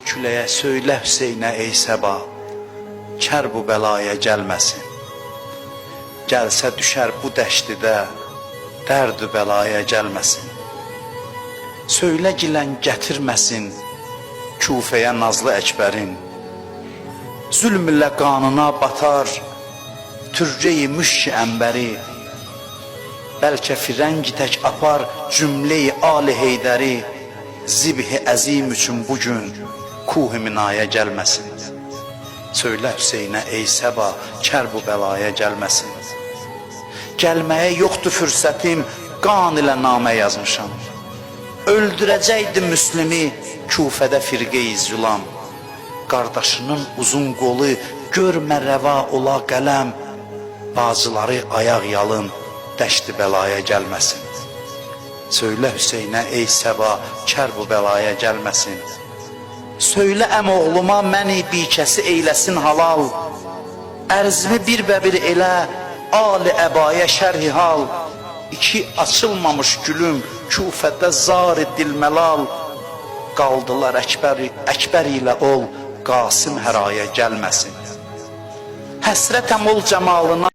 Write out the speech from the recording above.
Küləyə söylə Hüseynə ey səba, kər bu bəlaya gəlməsin. Gəlsə düşər bu dəştidə, dərd-ü bəlaya gəlməsin. Söylə gilən gətirməsin, Küfəyə nazlı Əkbərin. Zülm ilə qanına batar, türcəyi müşk əmbəri. Bəlkə firəngi tək apar cümleyi Ali Heydəri. Zibhi əzim üçün bugün Kuh-i minaya gəlməsin. Söylə Hüseynə ey səba, kər bu bəlaya gəlməsin. Gəlməyə yoxdur fürsətim, qan ilə namə yazmışam. Öldürəcəkdi Müslimi, Küfədə firqeyi zülam. Qardaşının uzun qolu, görmə rəva ola qələm. Bazıları ayaq yalın, dəşti bəlaya gəlməsin. Söylə Hüseynə ey səba, kər bu bəlaya gəlməsin. Söylə əm oğluma məni bikəsi eyləsin halal. Ərzimi bir bəbir elə, Ali əbaya şərhi hal. İki açılmamış gülüm, Küfədə zar-ı dilməlal. Qaldılar Əkbər ilə ol, Qasım həraya gəlməsin. Həsrətəm ol cəmalına,